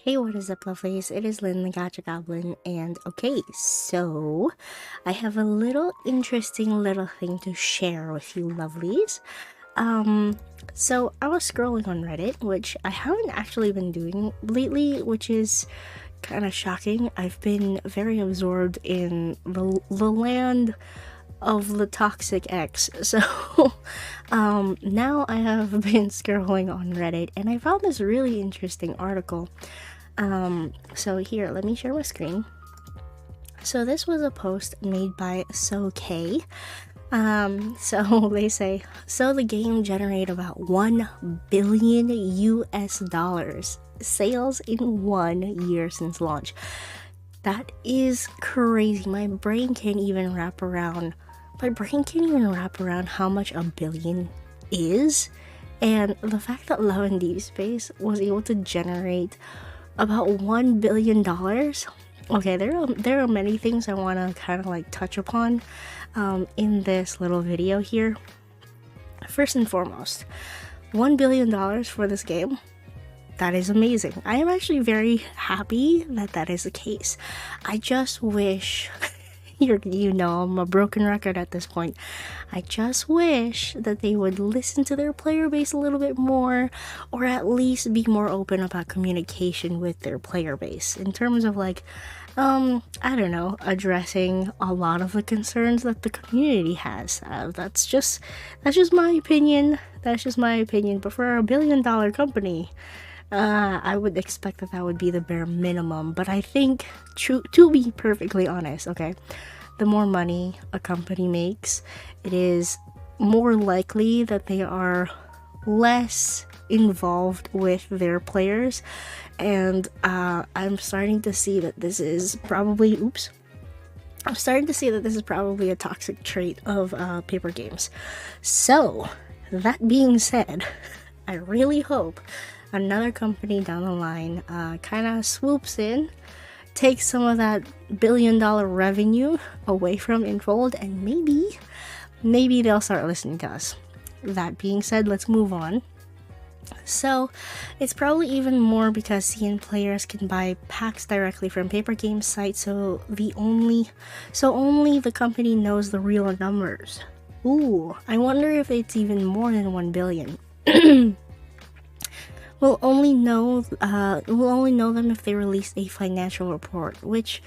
Hey, what is up, lovelies? It is Lynn the Gacha Goblin, and okay, so I have a little interesting little thing to share with you, lovelies. So I was scrolling on Reddit, which I haven't actually been doing lately, which is kind of shocking. I've been very absorbed in the land of the toxic X. So now I have been scrolling on Reddit and I found this really interesting article. So here, let me share my screen. So this was a post made by So so they say, so the game generated about 1 billion US dollars sales in 1 year since launch. That is crazy. My brain can't even wrap around how much a billion is. And the fact that Love and Deepspace was able to generate about $1 billion. Okay, there are many things I want to kind of like touch upon in this little video here. First and foremost, $1 billion for this game. That is amazing. I am actually very happy that that is the case. I just wish, I'm a broken record at this point. I just wish that they would listen to their player base a little bit more, or at least be more open about communication with their player base in terms of like, I don't know, addressing a lot of the concerns that the community has. That's just my opinion. That's just my opinion. But for a $1 billion company, I would expect that would be the bare minimum. But I think, to be perfectly honest, okay, the more money a company makes, it is more likely that they are less involved with their players. And I'm starting to see that this is probably a toxic trait of paper games. So that being said, I really hope another company down the line kind of swoops in, takes some of that $1 billion revenue away from Enfold, and maybe they'll start listening to us. That being said, let's move on. So it's probably even more because CN players can buy packs directly from paper game sites, so only the company knows the real numbers. Ooh, I wonder if it's even more than 1 billion. We'll only know them if they release a financial report, which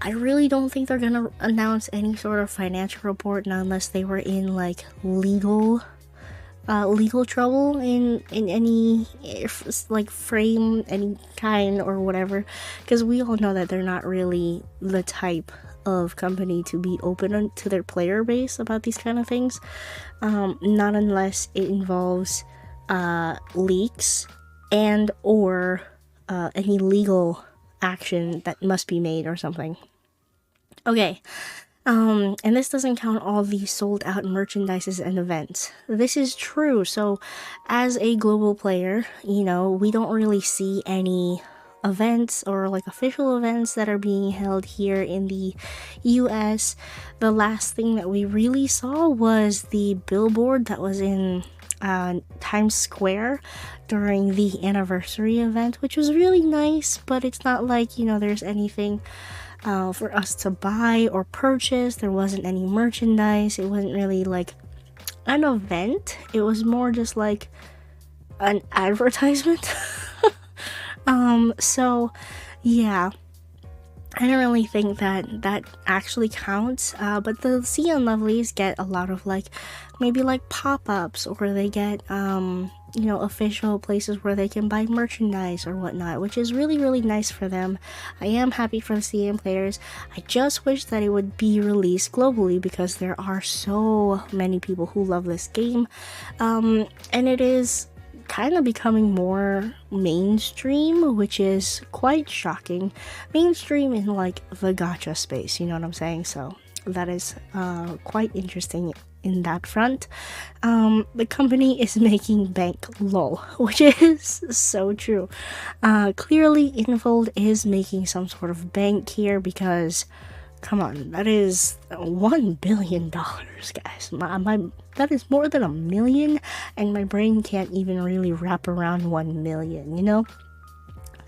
I really don't think they're gonna announce any sort of financial report, not unless they were in like legal trouble in any like frame, any kind or whatever, because we all know that they're not really the type of company to be open to their player base about these kind of things, not unless it involves leaks and or any legal action that must be made or something. Okay, and this doesn't count all the sold out merchandises and events. This is true. So as a global player, we don't really see any events or like official events that are being held here in the US. The last thing that we really saw was the billboard that was in Times Square during the anniversary event, which was really nice, but it's not like there's anything for us to buy or purchase. There wasn't any merchandise. It wasn't really like an event. It was more just like an advertisement. So yeah, I don't really think that actually counts, but the CN lovelies get a lot of maybe pop-ups, or they get official places where they can buy merchandise or whatnot, which is really, really nice for them. I am happy for the CN players. I just wish that it would be released globally, because there are so many people who love this game, and it is kind of becoming more mainstream, which is quite shocking. Mainstream in the gacha space, you know what I'm saying? So that is quite interesting in that front. The company is making bank, lol, which is so true. Clearly Infold is making some sort of bank here, because come on, that is $1 billion, guys. That is more than 1 million, and my brain can't even really wrap around 1 million,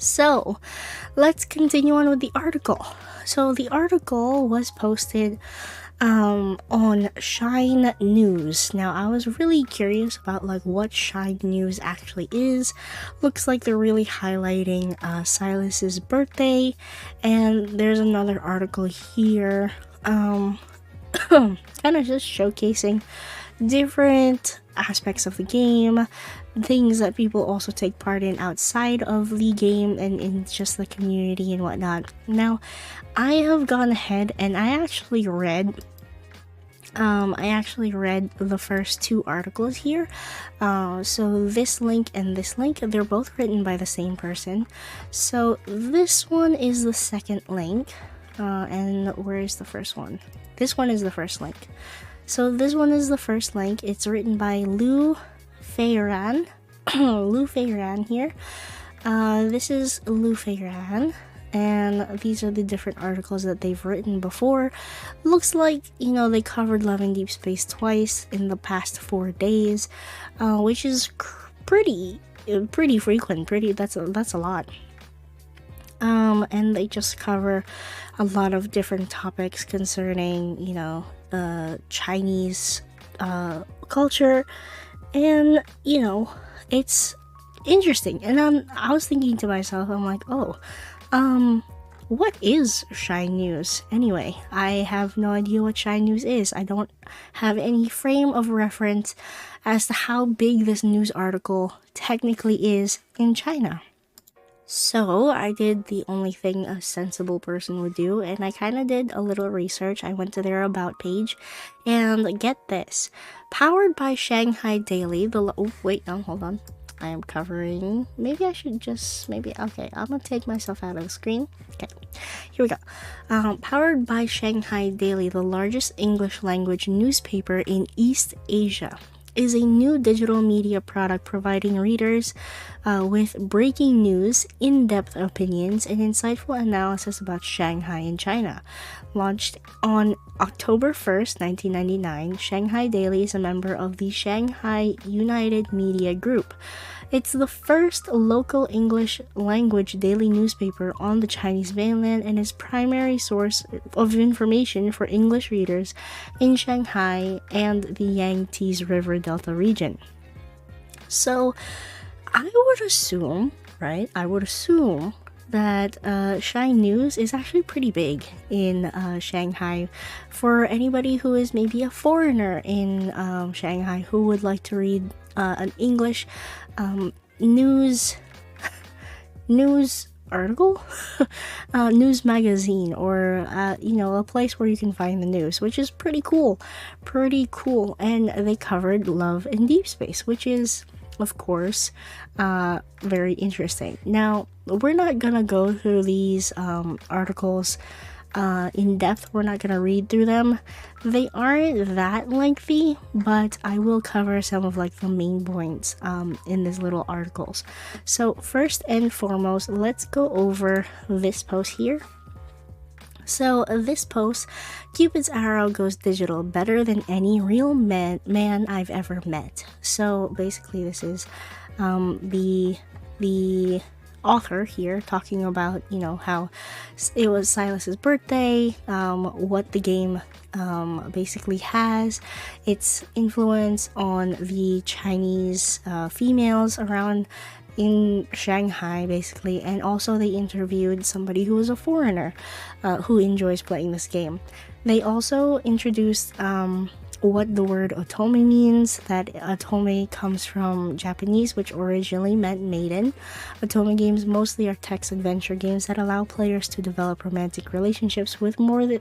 So, let's continue on with the article. So, the article was posted on Shine News. Now, I was really curious about like what Shine News actually is. Looks like they're really highlighting Silas's birthday, and there's another article here, kind of just showcasing different aspects of the game, things that people also take part in outside of the game and in just the community and whatnot. Now, I have gone ahead and I actually read the first two articles here. So this link and this link, they're both written by the same person. So this one is the second link, and where is the first one? This one is the first link. So this one is the first link. It's written by Lu Feiran. Lu Feiran here. This is Lu Feiran, and these are the different articles that they've written before. Looks like, you know, they covered Love in Deepspace twice in the past 4 days, which is pretty frequent. That's a lot. And they just cover a lot of different topics concerning, you know, Chinese culture, and you know, it's interesting. And I was thinking to myself, I'm like, oh, what is Shine News anyway? I have no idea what Shine News is. I don't have any frame of reference as to how big this news article technically is in China. So I did the only thing a sensible person would do, and I kind of did a little research. I went to their about page, and get this, powered by Shanghai Daily. Hold on. I am covering. Maybe I should just okay. I'm gonna take myself out of the screen. Okay, here we go. Powered by Shanghai Daily, the largest English language newspaper in East Asia, is a new digital media product providing readers with breaking news, in-depth opinions, and insightful analysis about Shanghai and China. Launched on October 1st, 1999, Shanghai Daily is a member of the Shanghai United Media Group. It's the first local English language daily newspaper on the Chinese mainland and is primary source of information for English readers in Shanghai and the Yangtze River Delta region. So I would assume that Shine News is actually pretty big in Shanghai. For anybody who is maybe a foreigner in Shanghai who would like to read an English news article, news magazine, or you know, a place where you can find the news, which is pretty cool. And they covered Love in Deepspace, which is, of course, very interesting. Now, we're not gonna go through these articles in depth. We're not gonna read through them. They aren't that lengthy, but I will cover some of like the main points in these little articles. So first and foremost, let's go over this post here. So this post, Cupid's arrow goes digital better than any real man I've ever met. So basically this is the author here talking about, you know, how it was Silas's birthday, what the game basically has, its influence on the Chinese females around in Shanghai, basically. And also they interviewed somebody who was a foreigner who enjoys playing this game. They also introduced what the word Otome means, that Otome comes from Japanese, which originally meant maiden. Otome games mostly are text adventure games that allow players to develop romantic relationships with one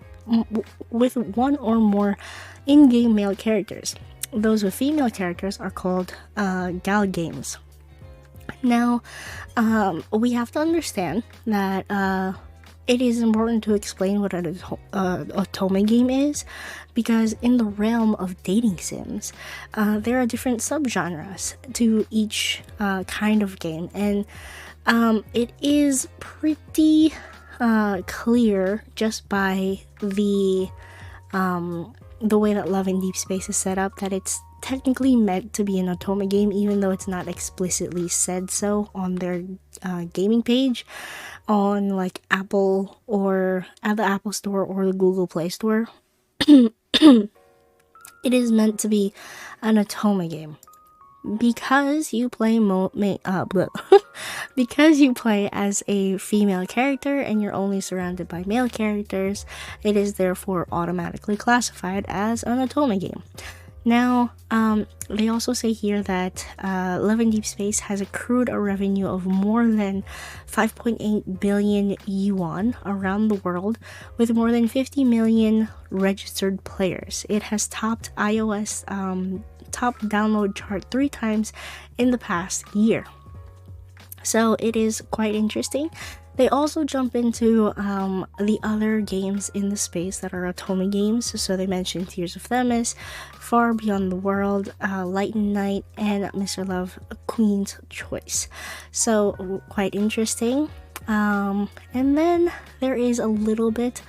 or more in-game male characters. Those with female characters are called gal games. Now, we have to understand that it is important to explain what an Otome game is, because in the realm of dating sims, there are different subgenres to each kind of game, and it is pretty clear just by the way that Love in Deepspace is set up that it's technically meant to be an Otome game, even though it's not explicitly said so on their gaming page on like Apple or at the Apple Store or the Google Play Store. It is meant to be an Otome game because you play because you play as a female character and you're only surrounded by male characters. It is therefore automatically classified as an Otome game. Now, they also say here that Love in Deepspace has accrued a revenue of more than 5.8 billion yuan around the world, with more than 50 million registered players. It has topped iOS top download chart 3 times in the past year. So it is quite interesting. They also jump into the other games in the space that are Otome games. So they mentioned Tears of Themis, Far Beyond the World, Light and Night, and Mr. Love, Queen's Choice. So quite interesting. And then there is a little bit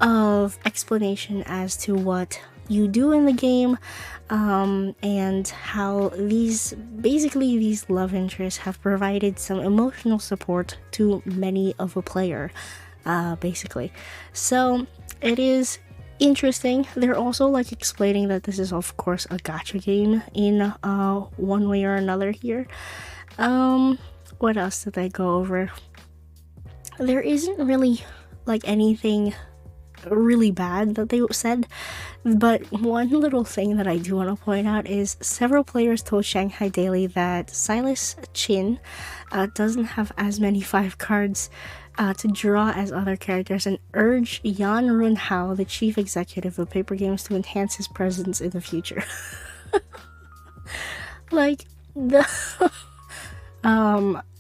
of explanation as to what you do in the game, and how these love interests have provided some emotional support to many of a player, basically. So it is interesting. They're also like explaining that this is of course a gacha game in one way or another here. What else did they go over? There isn't really like anything really bad that they said, but one little thing that I do want to point out is several players told Shanghai Daily that Silas Chin doesn't have as many 5 cards to draw as other characters, and urged Yan Runhao, the chief executive of Paper Games, to enhance his presence in the future. Like the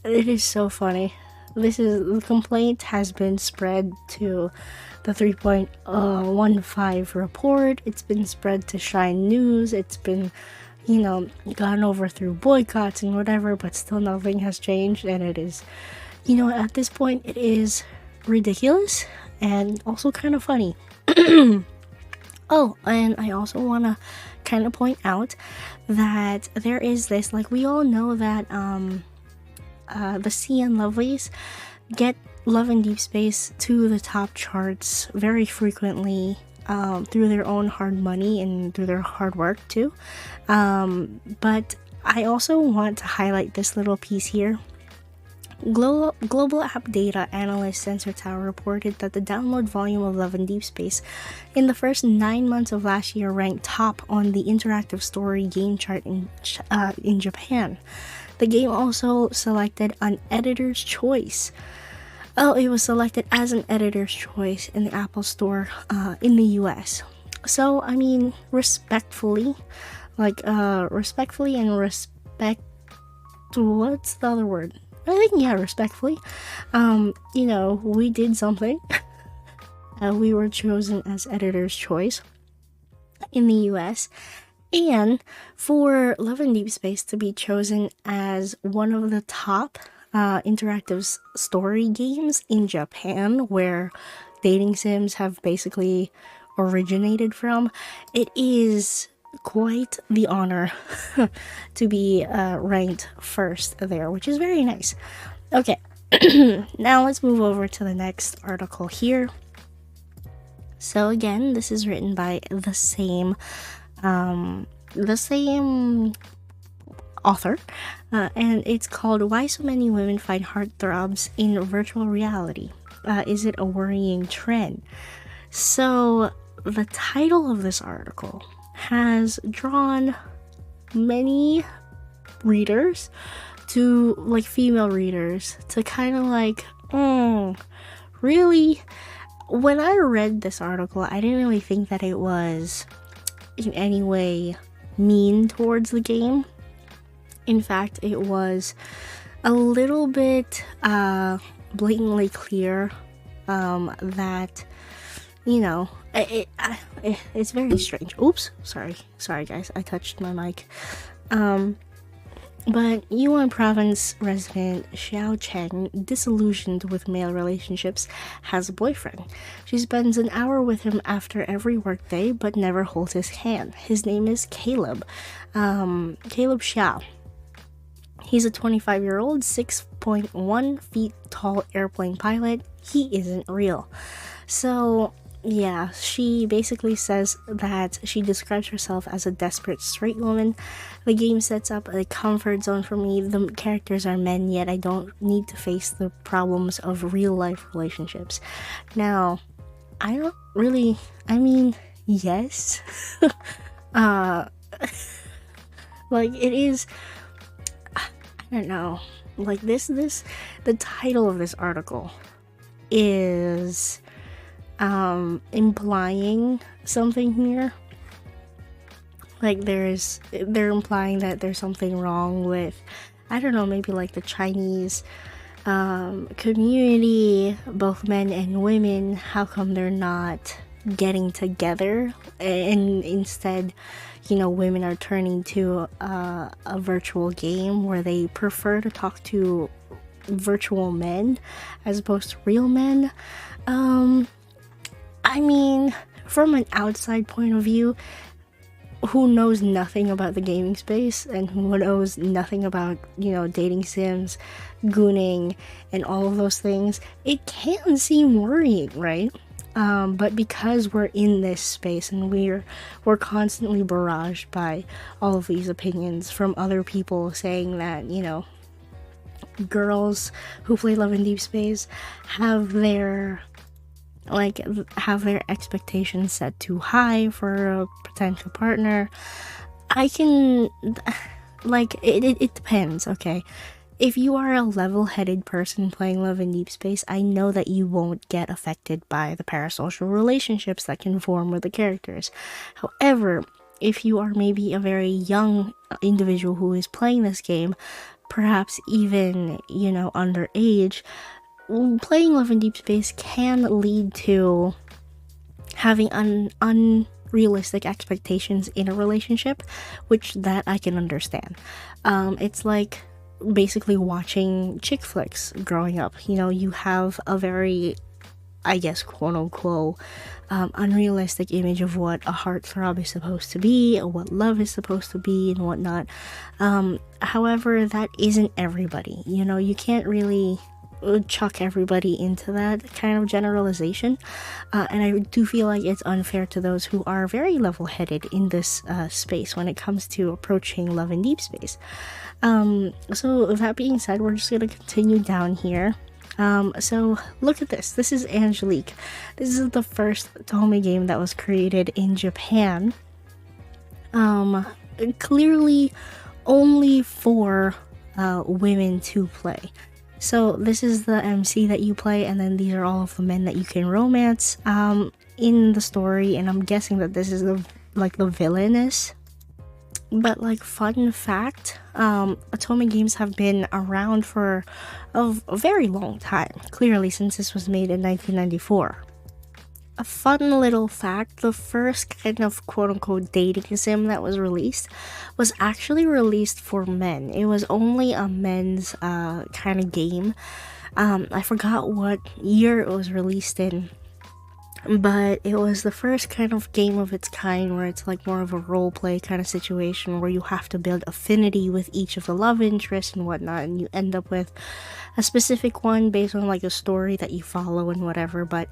it is so funny. The complaint has been spread to the 3.15 report. It's been spread to Shine News. It's been, gone over through boycotts and whatever, but still nothing has changed. And it is, at this point, it is ridiculous and also kind of funny. Oh, and I also want to kind of point out that there is this, like, we all know that the CN Lovelies get Love in Deepspace to the top charts very frequently, through their own hard money and through their hard work too. But I also want to highlight this little piece here. Global app data analyst Sensor Tower reported that the download volume of Love in Deepspace in the first 9 months of last year ranked top on the interactive story game chart in Japan. The game also selected an editor's choice. Oh, it was selected as an editor's choice in the Apple Store in the US. So, I mean, respectfully and what's the other word? I think, yeah, respectfully. We did something. We were chosen as editor's choice in the US. And for Love in Deepspace to be chosen as one of the top interactive story games in Japan, where dating sims have basically originated from, it is quite the honor to be ranked first there, which is very nice. Okay, now let's move over to the next article here. So again, this is written by the same author, and it's called "Why So Many Women Find Heartthrobs in Virtual Reality. Is it a worrying trend?" So the title of this article has drawn many readers, to like female readers, to kind of like, really? When I read this article, I didn't really think that it was in any way mean towards the game. In fact, it was a little bit blatantly clear that, it's very strange. Oops, sorry guys, I touched my mic. But Yuan province resident Xiao Cheng, disillusioned with male relationships, has a boyfriend. She spends an hour with him after every workday, but never holds his hand. His name is Caleb. Caleb Xiao. He's a 25-year-old, 6.1 feet tall airplane pilot. He isn't real. So, yeah, she basically says that she describes herself as a desperate straight woman. The game sets up a comfort zone for me. The characters are men, yet I don't need to face the problems of real life relationships. Now, I don't really, I mean, yes. uh, like, it is, I don't know. Like, the title of this article is implying something here. Like they're implying that there's something wrong with, I don't know, maybe like the Chinese community, both men and women. How come they're not getting together, and instead, women are turning to a virtual game where they prefer to talk to virtual men as opposed to real men. I mean, from an outside point of view, who knows nothing about the gaming space and who knows nothing about, dating sims, gooning, and all of those things, it can seem worrying, right? But because we're in this space and we're constantly barraged by all of these opinions from other people saying that, girls who play Love in Deepspace have their expectations set too high for a potential partner. I can, it depends, okay? If you are a level-headed person playing Love in Deepspace, I know that you won't get affected by the parasocial relationships that can form with the characters. However, if you are maybe a very young individual who is playing this game, perhaps even, underage, playing Love in Deepspace can lead to having unrealistic expectations in a relationship, which that I can understand. It's like basically watching chick flicks growing up. You have a very, I guess, quote unquote, unrealistic image of what a heartthrob is supposed to be, or what love is supposed to be, and whatnot. However, that isn't everybody. You can't really chuck everybody into that kind of generalization, and I do feel like it's unfair to those who are very level-headed in this space when it comes to approaching Love in Deepspace. So that being said, we're just gonna continue down here. So look at this. This is Angelique. This is the first Otome game that was created in Japan. Clearly only for women to play. So this is the MC that you play, and then these are all of the men that you can romance in the story, and I'm guessing that this is the villainess. But fun fact, Otome games have been around for a very long time, clearly since this was made in 1994. A fun little fact, the first kind of quote-unquote dating sim that was released was actually released for men. It was only a men's kind of game. I forgot what year it was released in, but it was the first kind of game of its kind where it's more of a role play kind of situation where you have to build affinity with each of the love interests and whatnot, and you end up with a specific one based on a story that you follow and whatever. But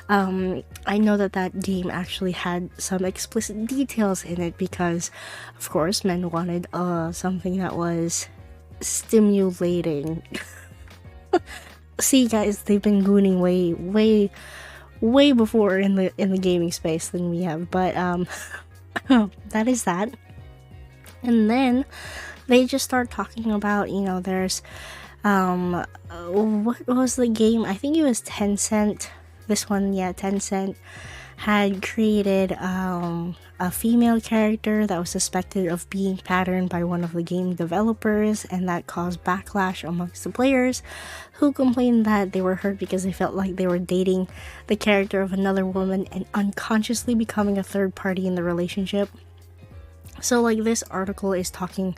I know that game actually had some explicit details in it because, of course, men wanted something that was stimulating. See, guys, they've been gooning way before in the gaming space than we have, but that is that. And then they just start talking about, there's what was the game? I think it was Tencent. This one, yeah, Tencent had created a female character that was suspected of being patterned by one of the game developers, and that caused backlash amongst the players, who complained that they were hurt because they felt like they were dating the character of another woman and unconsciously becoming a third party in the relationship. So this article is talking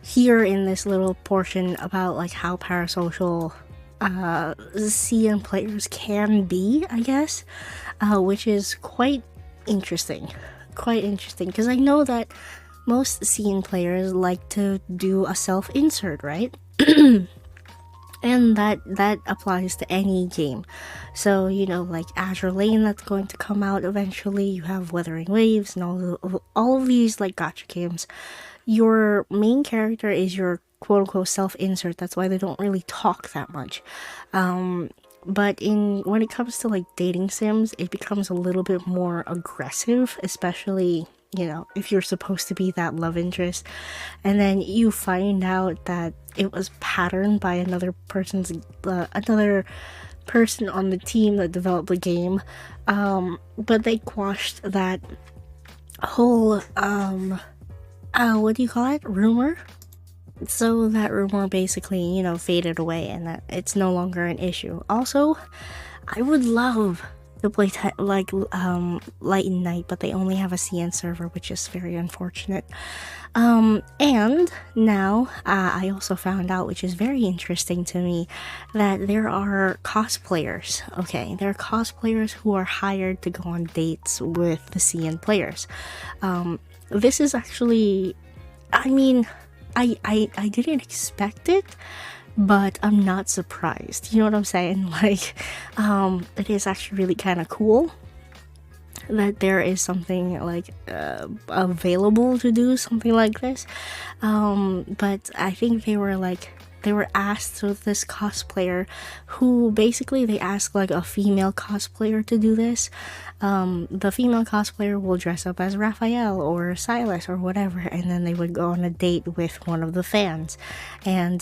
here in this little portion about like how parasocial CN players can be, I guess, which is quite interesting. Quite interesting, because I know that most CN players like to do a self-insert, right? And that applies to any game. So, you know, like Azure Lane that's going to come out eventually, you have Wuthering Waves and all of these like gacha games. Your main character is your quote-unquote self-insert. That's why they don't really talk that much. But when it comes to like dating sims, it becomes a little bit more aggressive, especially, you know, if you're supposed to be that love interest and then you find out that it was patterned by another person on the team that developed the game, but they quashed that whole what do you call it, rumor. So that rumor basically, you know, faded away and that it's no longer an issue. Also, I would love to play Light and Night, but they only have a CN server, which is very unfortunate. And now I also found out, which is very interesting to me, that there are cosplayers. Okay, there are cosplayers who are hired to go on dates with the CN players. This is actually, I mean, I didn't expect it, but I'm not surprised. You know what I'm saying? Like, it is actually really kind of cool that there is something like available to do something like this. But I think they were asked with this cosplayer who basically they asked like a female cosplayer to do this. The female cosplayer will dress up as Raphael or Silas or whatever, and then they would go on a date with one of the fans, and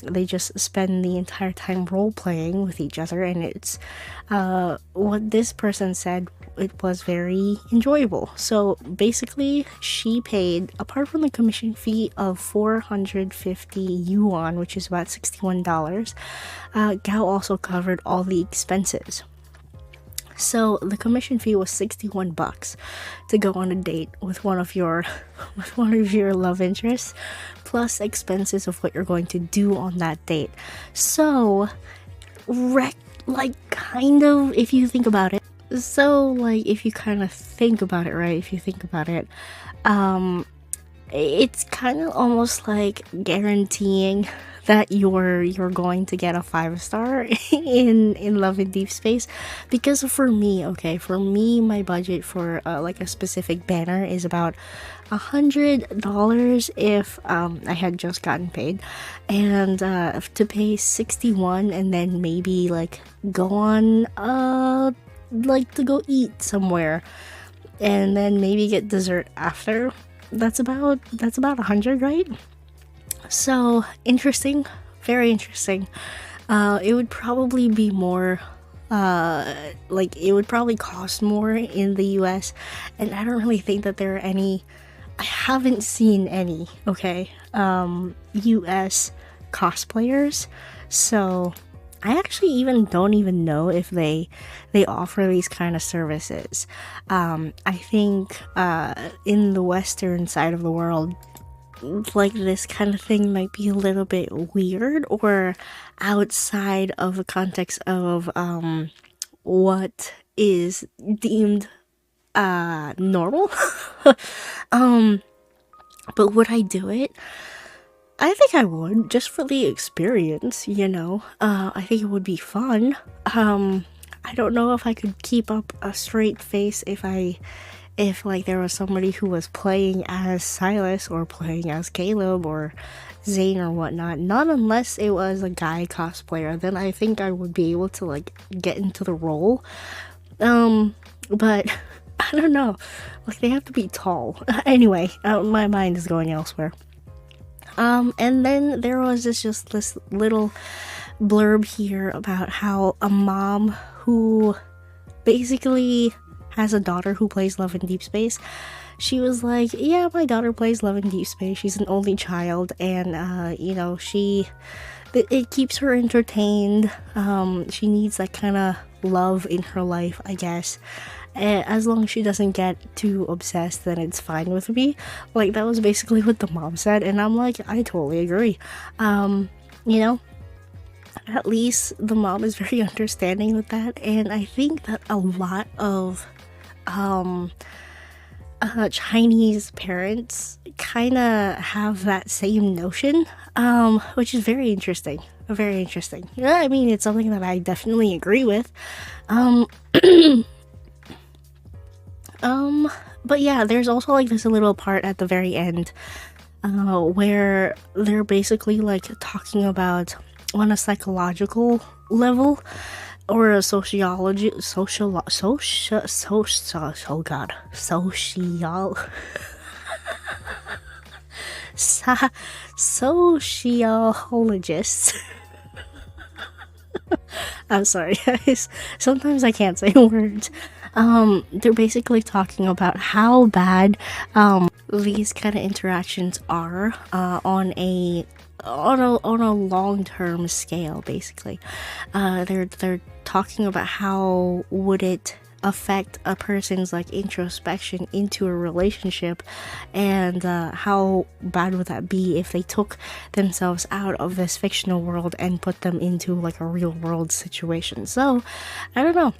they just spend the entire time role playing with each other. And it's what this person said, it was very enjoyable. So basically she paid, apart from the commission fee of 450 yuan, which is about $61, Gao also covered all the expenses. So the commission fee was 61 bucks to go on a date with one of your love interests, plus expenses of what you're going to do on that date. So kind of, if you think about it, right? If you think about it, it's kind of almost like guaranteeing that you're going to get a 5-star in Love in Deepspace. Because for me, my budget for like a specific banner is about $100 if I had just gotten paid, and to pay 61 and then maybe like go on like to go eat somewhere and then maybe get dessert after, that's about 100, right? So interesting, very interesting. It would probably be more it would probably cost more in the US, and I don't really think that there are any, I haven't seen any, okay, US cosplayers. So I actually don't even know if they offer these kind of services. I think in the western side of the world, like this kind of thing might be a little bit weird or outside of the context of what is deemed normal. But would I do it? I think I would, just for the experience, you know. I think it would be fun. I don't know if I could keep up a straight face if like there was somebody who was playing as Silas or playing as Caleb or Zane or whatnot. Not unless it was a guy cosplayer, then I think I would be able to like get into the role. But I don't know, like they have to be tall. Anyway, my mind is going elsewhere. And then there was this little blurb here about how a mom who basically has a daughter who plays Love in Deepspace. She was like, yeah, my daughter plays Love in Deepspace. She's an only child, and you know, she it keeps her entertained. She needs that kind of love in her life, I guess. As long as she doesn't get too obsessed, then it's fine with me. Like, that was basically what the mom said, and I'm like, I totally agree. You know, at least the mom is very understanding with that, and I think that a lot of Chinese parents kind of have that same notion, which is very interesting. Very interesting. Yeah, I mean, it's something that I definitely agree with. But yeah, there's also like this little part at the very end, where they're basically like talking about on a psychological level or a sociology social oh god social sociologists. I'm sorry, guys. Sometimes I can't say words. They're basically talking about how bad these kind of interactions are on a long-term scale. Basically, they're talking about how would it affect a person's like introspection into a relationship, and how bad would that be if they took themselves out of this fictional world and put them into like a real world situation. So I don't know,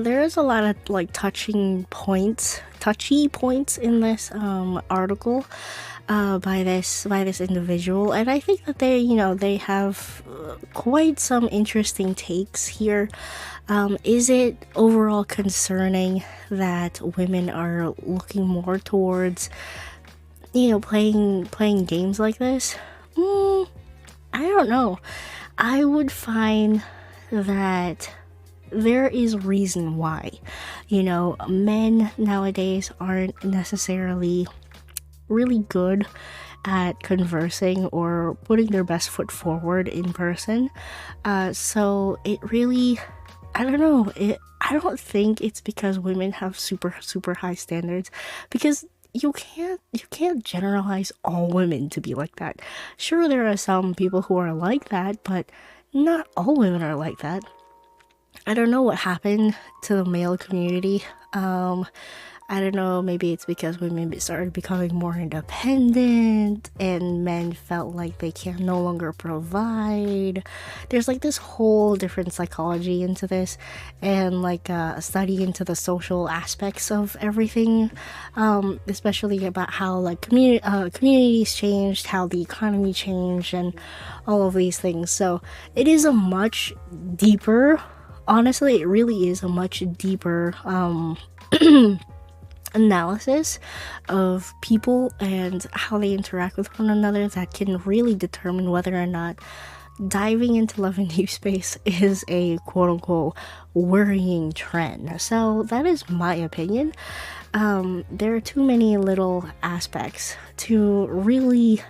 there is a lot of like touchy points in this article by this individual, and I think that they have quite some interesting takes here. Is it overall concerning that women are looking more towards playing games like this? I don't know. I would find that there is reason why. Men nowadays aren't necessarily really good at conversing or putting their best foot forward in person. So it really, I don't know. I don't think it's because women have super high standards, because you can't generalize all women to be like that. Sure, there are some people who are like that, but not all women are like that. I don't know what happened to the male community. I don't know, maybe it's because women started becoming more independent and men felt like they can no longer provide. There's like this whole different psychology into this, and like a study into the social aspects of everything, especially about how like communities changed, how the economy changed, and all of these things. So it is a much deeper, honestly, it really is a much deeper analysis of people and how they interact with one another that can really determine whether or not diving into love and Deepspace is a quote-unquote worrying trend. So that is my opinion. There are too many little aspects to really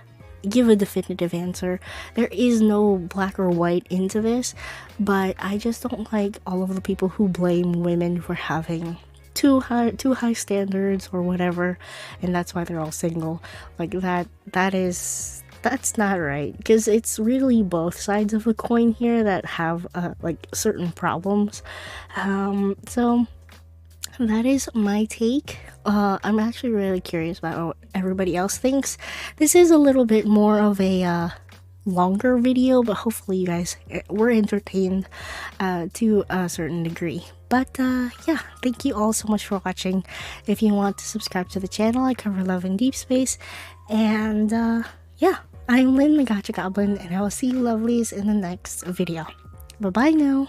give a definitive answer. There is no black or white into this, but I just don't like all of the people who blame women for having too high standards or whatever, and that's why they're all single. Like that's not right, because it's really both sides of the coin here that have like certain problems. So that is my take. I'm actually really curious about what everybody else thinks. This is a little bit more of a longer video, but hopefully you guys were entertained to a certain degree. But yeah, thank you all so much for watching. If you want to subscribe to the channel, I cover love in Deepspace. And yeah, I'm Lynn the Gacha Goblin, and I will see you lovelies in the next video. Bye bye now.